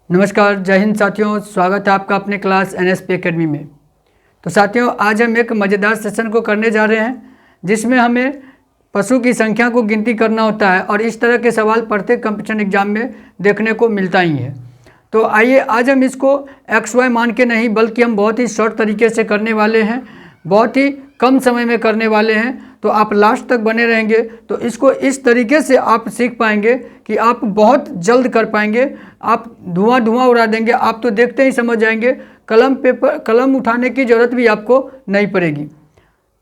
नमस्कार, जय हिंद साथियों। स्वागत है आपका अपने क्लास NSP एकेडमी में। तो साथियों, आज हम एक मज़ेदार सेशन को करने जा रहे हैं जिसमें हमें पशु की संख्या को गिनती करना होता है और इस तरह के सवाल प्रत्येक कंपटीशन एग्जाम में देखने को मिलता ही है। तो आइए आज हम इसको XY मान के नहीं बल्कि हम बहुत ही शॉर्ट तरीके से करने वाले हैं, बहुत ही कम समय में करने वाले हैं। तो आप लास्ट तक बने रहेंगे तो इसको इस तरीके से आप सीख पाएंगे कि आप बहुत जल्द कर पाएंगे। आप धुआं उड़ा देंगे, आप तो देखते ही समझ जाएंगे। कलम उठाने की ज़रूरत भी आपको नहीं पड़ेगी।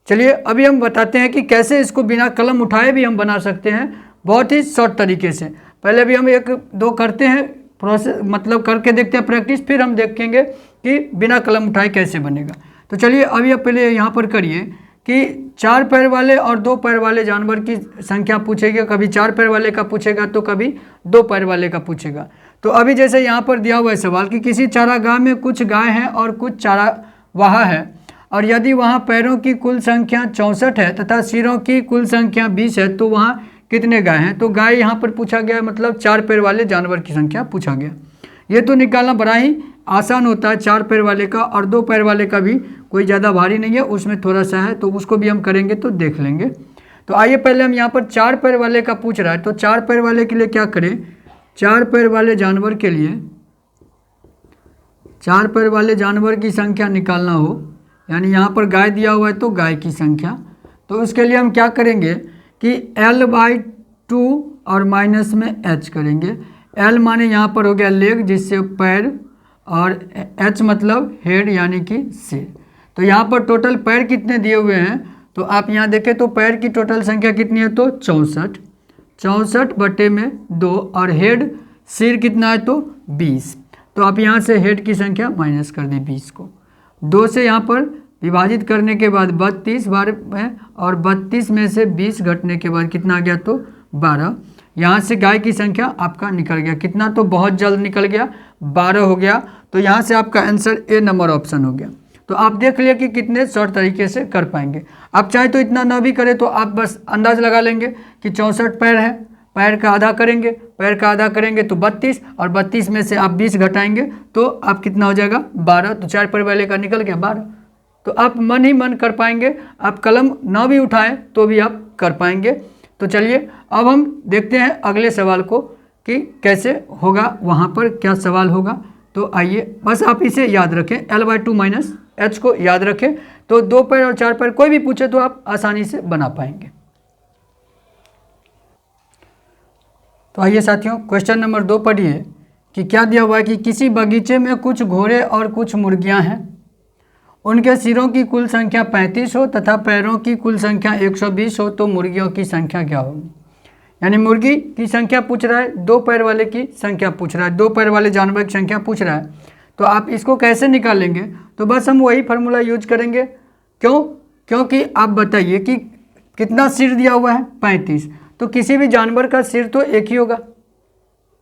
चलिए अभी हम बताते हैं कि कैसे इसको बिना कलम उठाए भी हम बना सकते हैं, बहुत ही शॉर्ट तरीके से। पहले भी हम एक दो करते हैं प्रोसेस, मतलब करके देखते हैं प्रैक्टिस, फिर हम देखेंगे कि बिना कलम उठाए कैसे बनेगा। तो चलिए अभी आप पहले यहाँ पर करिए कि 4 पैर वाले और 2 पैर वाले जानवर की संख्या पूछेगा। कभी 4 पैर वाले का पूछेगा तो कभी 2 पैर वाले का पूछेगा। तो अभी जैसे यहाँ पर दिया हुआ है सवाल कि किसी चारागाह में कुछ गाय हैं और कुछ चारावाहा है, और यदि वहाँ पैरों की कुल संख्या 64 है तथा सिरों की कुल संख्या 20 है तो वहाँ कितने गाय हैं। तो गाय यहाँ पर पूछा गया, मतलब 4 पैर वाले जानवर की संख्या पूछा गया। ये तो निकालना बड़ा ही आसान होता है, 4 पैर वाले का और 2 पैर वाले का भी कोई ज़्यादा भारी नहीं है, उसमें थोड़ा सा है, तो उसको भी हम करेंगे तो देख लेंगे। तो आइए पहले हम यहाँ पर 4 पैर वाले का पूछ रहा है, तो 4 पैर वाले के लिए क्या करें। 4 पैर वाले जानवर के लिए 4 पैर वाले जानवर की संख्या निकालना हो, यानी यहाँ पर गाय दिया हुआ है तो गाय की संख्या, तो उसके लिए हम क्या करेंगे कि L/2 और माइनस में H करेंगे। L माने यहाँ पर हो गया लेग, जिससे पैर, और H मतलब हेड यानी कि सिर। तो यहाँ पर टोटल पैर कितने दिए हुए हैं, तो आप यहाँ देखें तो पैर की टोटल संख्या कितनी है तो 64 बटे में 2, और हेड सिर कितना है तो 20। तो आप यहाँ से हेड की संख्या माइनस कर दी 20 को 2 से यहाँ पर विभाजित करने के बाद 32 बार में, और 32 में से 20 घटने के बाद कितना आ गया तो 12। यहाँ से गाय की संख्या आपका निकल गया, कितना तो बहुत जल्द निकल गया, 12 हो गया। तो यहाँ से आपका आंसर ए नंबर ऑप्शन हो गया। तो आप देख लिया कि कितने शॉर्ट तरीके से कर पाएंगे। आप चाहे तो इतना ना भी करें तो आप बस अंदाज लगा लेंगे कि 64 पैर है, पैर का आधा करेंगे, पैर का आधा करेंगे तो 32, और 32 में से आप 20 घटाएंगे तो आप कितना हो जाएगा 12। तो 4 पैर वाले का निकल गया 12। तो आप मन ही मन कर पाएंगे, आप कलम ना भी उठाएं तो भी आप कर पाएंगे। तो चलिए अब हम देखते हैं अगले सवाल को कि कैसे होगा, वहाँ पर क्या सवाल होगा। तो आइए बस आप इसे याद रखें, L/2 माइनस H को याद रखें, तो 2 पैर और 4 पैर कोई भी पूछे तो आप आसानी से बना पाएंगे। तो आइए साथियों, क्वेश्चन नंबर 2 पढ़िए कि क्या दिया हुआ है कि किसी बगीचे में कुछ घोड़े और कुछ मुर्गियां हैं। उनके सिरों की कुल संख्या 35 हो तथा पैरों की कुल संख्या 120 हो, तो मुर्गियों की संख्या क्या होगी। यानी मुर्गी की संख्या पूछ रहा है, 2 पैर वाले की संख्या पूछ रहा है, 2 पैर वाले जानवर की संख्या पूछ रहा है। तो आप इसको कैसे निकालेंगे, तो बस हम वही फार्मूला यूज करेंगे। क्योंकि आप बताइए कि कितना सिर दिया हुआ है 35, तो किसी भी जानवर का सिर तो एक ही होगा,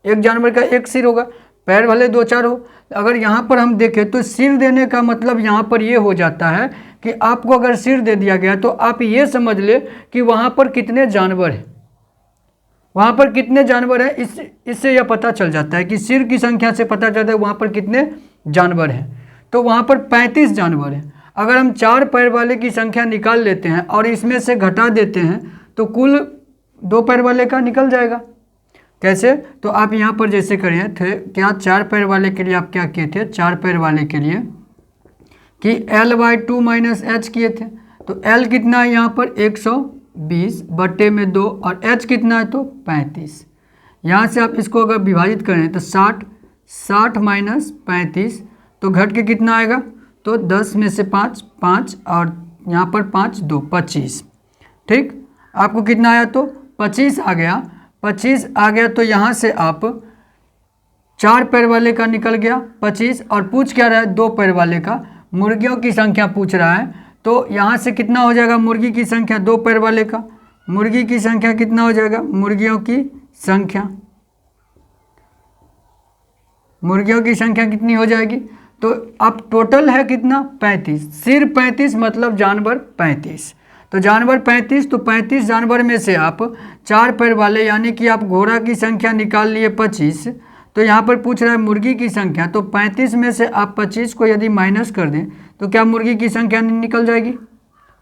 एक जानवर का एक सिर होगा, पैर वाले 2-4 हो। अगर यहाँ पर हम देखें तो सिर देने का मतलब यहाँ पर ये हो जाता है कि आपको अगर सिर दे दिया गया तो आप ये समझ ले कि वहाँ पर कितने जानवर हैं, वहाँ पर कितने जानवर हैं। इससे यह पता चल जाता है कि सिर की संख्या से पता चलता है वहाँ पर कितने जानवर हैं। तो वहाँ पर 35 जानवर हैं। अगर हम 4 पैर वाले की संख्या निकाल लेते हैं और इसमें से घटा देते हैं तो कुल 2 पैर वाले का निकल जाएगा। कैसे, तो आप यहाँ पर जैसे करें थे क्या, 4 पैर वाले के लिए आप क्या किए थे, 4 पैर वाले के लिए कि L/2 माइनस H किए थे। तो L कितना है यहाँ पर 120 बटे में 2, और H कितना है तो 35। यहाँ से आप इसको अगर विभाजित करें तो 60 माइनस 35, तो घट के कितना आएगा तो 10 में से 5, और यहाँ पर 5 2 25। ठीक, आपको कितना आया तो 25 आ गया। 25 आ गया तो यहाँ से आप 4 पैर वाले का निकल गया 25, और पूछ क्या रहा है 2 पैर वाले का, मुर्गियों की संख्या पूछ रहा है। तो यहाँ से कितना हो जाएगा मुर्गी की संख्या, 2 पैर वाले का मुर्गी की संख्या कितना हो जाएगा, मुर्गियों की संख्या कितनी हो जाएगी। तो अब टोटल है कितना 35, सिर 35 मतलब जानवर 35। तो जानवर 35, तो 35 जानवर में से आप 4 पैर वाले यानी कि आप घोड़ा की संख्या निकाल लिए 25, तो यहाँ पर पूछ रहा है मुर्गी की संख्या, तो 35 में से आप 25 को यदि माइनस कर दें तो क्या मुर्गी की संख्या निकल जाएगी?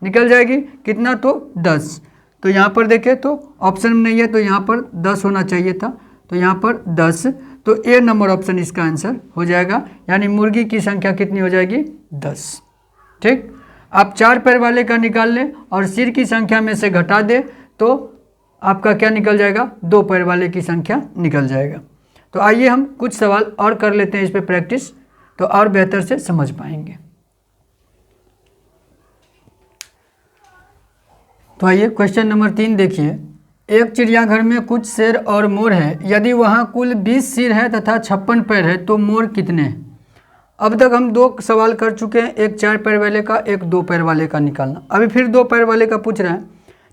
निकल जाएगी। कितना? तो 10। तो यहाँ पर देखें तो ऑप्शन में नहीं है, तो यहाँ पर 10 होना चाहिए था, तो यहाँ पर 10। तो ए नंबर ऑप्शन इसका आंसर हो जाएगा, यानी मुर्गी की संख्या कितनी हो जाएगी? 10। ठीक। आप 4 पैर वाले का निकाल लें और सिर की संख्या में से घटा दें तो आपका क्या निकल जाएगा? 2 पैर वाले की संख्या निकल जाएगा। तो आइए हम कुछ सवाल और कर लेते हैं इस पे प्रैक्टिस, तो और बेहतर से समझ पाएंगे। तो आइए क्वेश्चन नंबर 3 देखिए। एक चिड़ियाघर में कुछ शेर और मोर है, यदि वहाँ कुल 20 सिर है तथा 56 पैर है तो मोर कितने हैं? अब तक हम 2 सवाल कर चुके हैं, एक 4 पैर वाले का, एक 2 पैर वाले का निकालना। अभी फिर 2 पैर वाले का पूछ रहे हैं।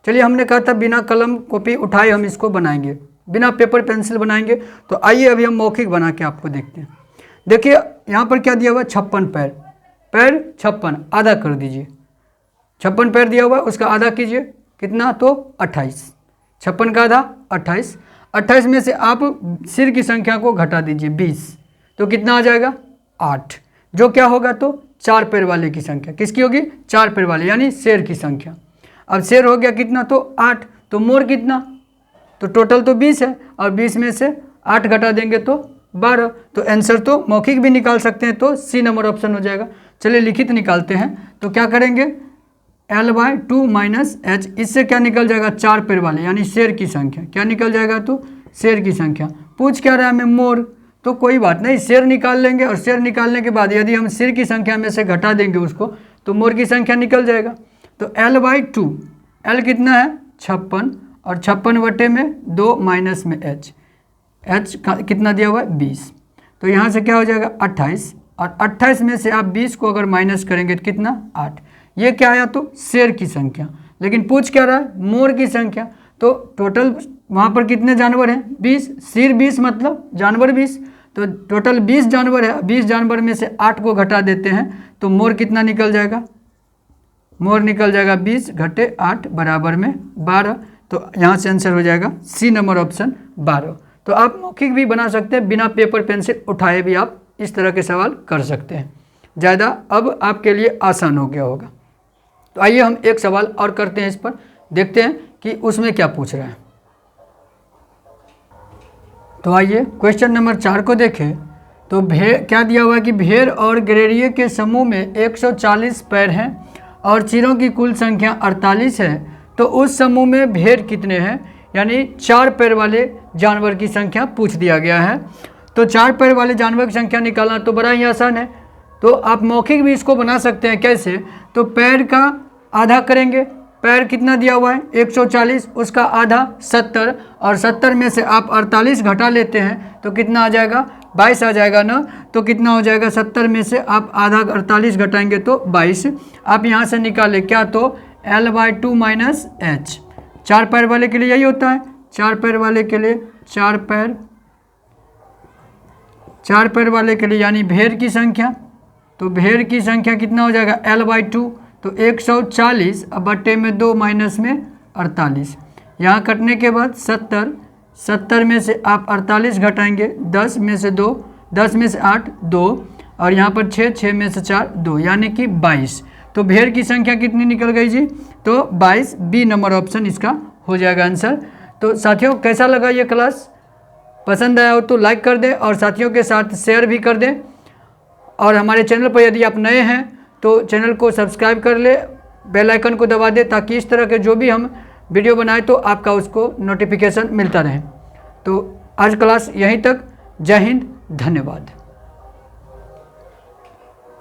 चलिए, हमने कहा था बिना कलम कॉपी उठाए हम इसको बनाएंगे, बिना पेपर पेंसिल बनाएंगे। तो आइए अभी हम मौखिक बना के आपको देखते हैं। देखिए यहाँ पर क्या दिया हुआ है? 56 पैर, पैर 56, आधा कर दीजिए। 56 पैर दिया हुआ है, उसका आधा कीजिए, कितना? तो 28। 56 का आधा 28। 28 में से आप सिर की संख्या को घटा दीजिए 20, तो कितना आ जाएगा? 8। जो क्या होगा? तो 4 पैर वाले की संख्या। किसकी होगी? 4 पैर वाले, यानी शेर की संख्या। अब शेर हो गया कितना? तो 8। तो मोर कितना? तो टोटल तो 20 है, और 20 में से 8 घटा देंगे तो 12। तो आंसर तो मौखिक भी निकाल सकते हैं, तो सी नंबर ऑप्शन हो जाएगा। चलिए लिखित निकालते हैं। तो क्या करेंगे? L/2 माइनस H, इससे क्या निकल जाएगा? 4 पैर वाले, यानी शेर की संख्या। क्या निकल जाएगा? तो शेर की संख्या। पूछ क्या रहा है हमें? मोर। तो कोई बात नहीं, शेर निकाल लेंगे, और शेर निकालने के बाद यदि हम सिर की संख्या में से घटा देंगे उसको, तो मोर की संख्या निकल जाएगा। तो L/2, L कितना है? 56, और 56/2 माइनस में H, H कितना दिया हुआ है? 20। तो यहाँ से क्या हो जाएगा? 28, और 28 में से आप 20 को अगर माइनस करेंगे तो कितना? 8। ये क्या आया? तो शेर की संख्या। लेकिन पूछ क्या रहा है? मोर की संख्या। तो टोटल वहाँ पर कितने जानवर हैं? 20। सिर 20 मतलब जानवर 20, तो टोटल 20 जानवर है। 20 जानवर में से 8 को घटा देते हैं तो मोर कितना निकल जाएगा? मोर निकल जाएगा 20 घटे 8 बराबर में 12। तो यहाँ से आंसर हो जाएगा सी नंबर ऑप्शन 12। तो आप मौखिक भी बना सकते हैं, बिना पेपर पेंसिल उठाए भी आप इस तरह के सवाल कर सकते हैं। ज़्यादा अब आपके लिए आसान हो गया होगा। तो आइए हम एक सवाल और करते हैं इस पर, देखते हैं कि उसमें क्या पूछ रहा है। तो आइए क्वेश्चन नंबर 4 को देखें। तो क्या दिया हुआ है कि भेड़ और गड़ेरिए के समूह में 140 पैर हैं और चिरों की कुल संख्या 48 है, तो उस समूह में भेड़ कितने हैं? यानी 4 पैर वाले जानवर की संख्या पूछ दिया गया है। तो 4 पैर वाले जानवर की संख्या निकालना तो बड़ा ही आसान है। तो आप मौखिक भी इसको बना सकते हैं। कैसे? तो पैर का आधा करेंगे। पैर कितना दिया हुआ है? 140, उसका आधा 70, और 70 में से आप 48 घटा लेते हैं तो कितना आ जाएगा? 22 आ जाएगा ना। तो कितना हो जाएगा? 70 में से आप आधा 48 घटाएंगे तो 22। आप यहाँ से निकालें क्या? तो L/2 माइनस H। 4 पैर वाले के लिए यही होता है। 4 पैर वाले के लिए 4 पैर वाले के लिए यानी भेड़ की संख्या। तो भेड़ की संख्या कितना हो जाएगा? L/2। तो 140 अब बट्टे में 2 माइनस में 48। यहाँ कटने के बाद 70 में से आप 48 घटाएंगे, 10 में से 2, 10 में से 8 2, और यहाँ पर 6 में से 4 2, यानी कि 22। तो भेड़ की संख्या कितनी निकल गई जी? तो 22। बी नंबर ऑप्शन इसका हो जाएगा आंसर। तो साथियों, कैसा लगा ये क्लास? पसंद आया हो तो लाइक कर दें और साथियों के साथ शेयर भी कर दें। और हमारे चैनल पर यदि आप नए हैं तो चैनल को सब्सक्राइब कर ले, बेल आइकन को दबा दें, ताकि इस तरह के जो भी हम वीडियो बनाएं तो आपका उसको नोटिफिकेशन मिलता रहे। तो आज क्लास यहीं तक। जय हिंद, धन्यवाद।